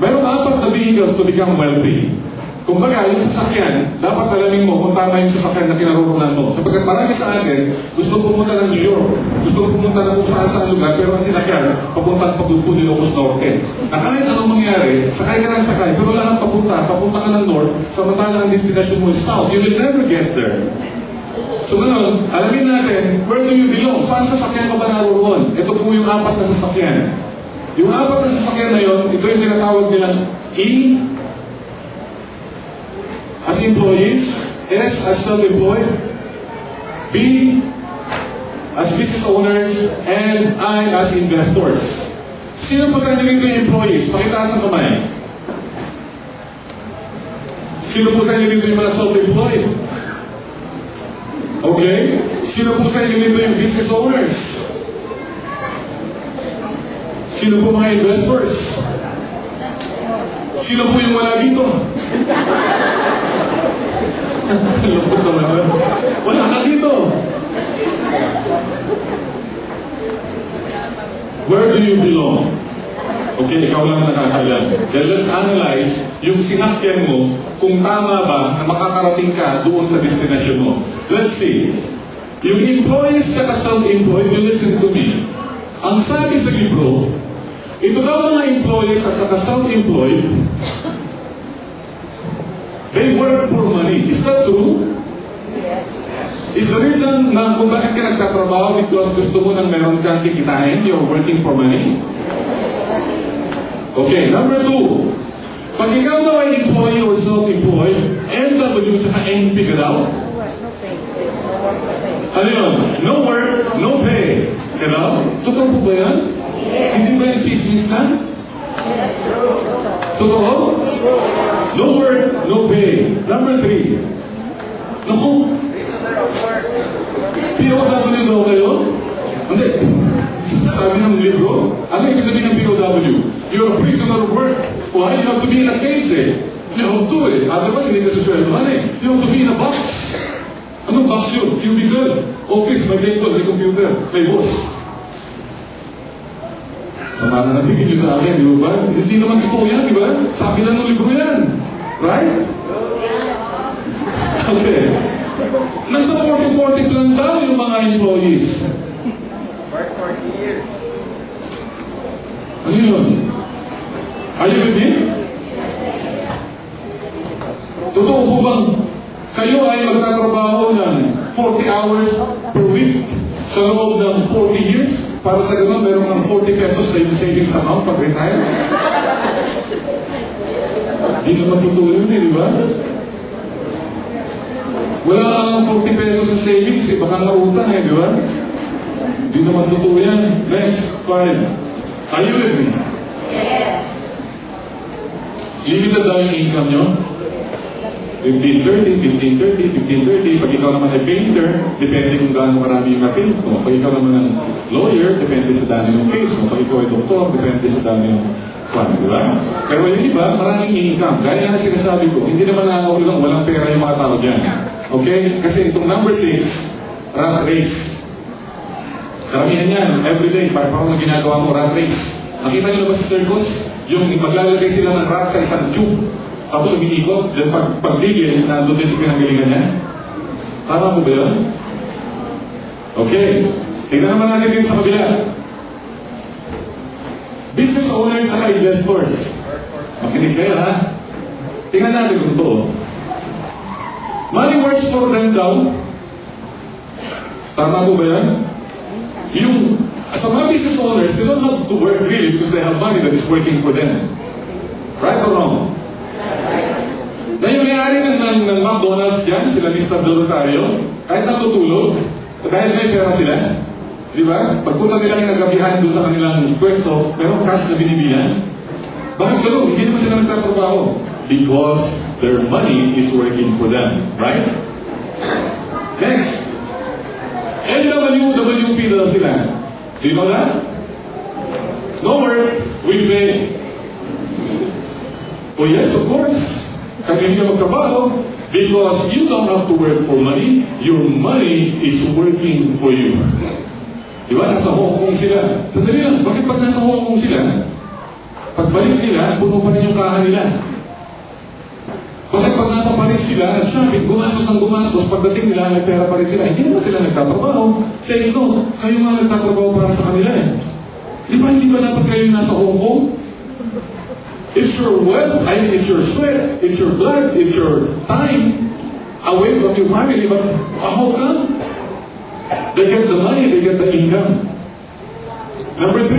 Mayroong apat na vehicles to become wealthy. Kumbaga, yung sasakyan, dapat alamin mo kung tama yung sasakyan na kinaroroonan mo. Sapagkat marami sa atin, gusto pumunta ng New York, gusto pumunta ng kung saan lugar, pero ang sinakyan, papunta paglupo ni Locos Norte. Na kahit anong mangyari, sakay ka ng sakay, pero lahat papunta ka ng North, samantalang ang destination mo is South. You will never get there. So ganun, alamin natin, where do you belong? Saan sasakyan ka ba naroroon? Ito po yung apat na sasakyan. Yung apat na sasakyan na yun, ito yung tinatawag nilang E as employees, S as self-employed, B as business owners, and I as investors. Sino po sa inyo dito yung employees? Pakitaas ang kamay. Sino po sa inyo dito yung mga self-employed? Okay. Sino po sa inyo dito yung business owners? Sino po mga investors? Sino po yung wala dito? Lukot naman ba? Wala ka dito. Where do you belong? Okay, ikaw lang nakakaya. Then let's analyze yung sinakyan mo kung tama ba na makakarating ka doon sa destination mo. Let's see. Yung employees na self-employed, you listen to me. Ang sabi sa libro, ito daw mga employees at saka self-employed, they work for money. Is that true? Is the reason na kung bakit ka nagtatrabaho because gusto mo nang meron kang kikitain, you're working for money? Okay, number 2. Pag ikaw daw ay employee or self-employed, NW tsaka NP ka daw? Ano yun? No work, no pay. Ka daw? Totoo po ba yan? Hindi ba yung chismis na? Totoo? No work, no pay. Number 3. Naku, POW daw kayo? Hindi. Sabi ng libro, ano yung sabihin ng POW? You're a prisoner of work. Why? You have to be in a cage eh. You have to eh. Otherwise, hindi ka susweldohan eh. You have to be in a box. Anong box yun? Cubicle. Office, may table, may computer, may boss. Sama na natin yun sa akin, di ba? Hindi naman totoo yan, di ba? Sabi lang ng libro yan. Right? Okay. Nasa 40-40 plan daw yung mga employees. Work 40 years. Ano yun? Are you with me? Totoo po bang kayo ay magtatrabaho ng 40 hours per week sa loob ng 40 years? Para sa gano'n, meron kang 40 pesos sa savings account pag-retire? Di naman totoo yun eh, di ba? Wala kang 40 pesos sa savings eh, baka nautang eh, di ba? Di naman totoo yan. Next, 5. Are you with me? Yes. Limited daw yung income nyo? 15-30, 15-30, 15-30. Pag ikaw naman ay painter, depende kung gaano marami yung na-paint mo. Pag ikaw naman ang lawyer, depende sa dami ng case mo. Pag ikaw ay doktor, depende sa dami ng kwan, di ba? Pero yung iba, maraming income. Gaya na sinasabi ko, hindi naman nangangahulugan, walang pera yung mga tao dyan. Okay? Kasi itong number 6, rat race. Karamihan yan, everyday, parang ginagawa mo rat race. Nakita nyo na ba sa circus? Yung maglalagay sila ng rat sa isang tube. Tapos umiikot, then pagdigil, nandun din sa pinanggalingan niya. Tama mo ba yun? Okay. Tingnan naman natin din sa kabila. Business owners at investors. Makinig kayo ha. Tingnan natin kung totoo. Money works for them daw. Tama mo ba yan? Yung, sa mga business owners, they don't have to work really because they have money that is working for them. Right or wrong? Na yung may-ari ng McDonald's dyan, sila Mr. Del Rosario, kahit natutulog, dahil may pera sila, di ba? Pagpunta nila kinagabihan doon sa kanilang pwesto, pero cash na binibilan. Bakit gano'n? Hindi naman sila nagtatrabaho. Because their money is working for them. Right? Next. NWWP daw sila. Do you know that? No work, we pay. Oh yes, of course. Kaya hindi ka magtrabaho because you don't have to work for money. Your money is working for you. Diba? Nasa Hong Kong sila. Sandali lang, bakit pag nasa Hong Kong sila, Pagbalik nila, puno pa rin yung kaha nila. Bakit pag nasa Paris sila, shopping, gumastos ng gumastos, pagdating nila, may pera pa rin sila. Hindi naman sila nagtatrabaho. Kaya kayo nga nagtatrabaho para sa kanila eh. Di ba hindi ba dapat kayo nasa Hong Kong? It's your wealth, it's your sweat, it's your blood, it's your time away from your family. But how come? They get the money, they get the income. Number 3.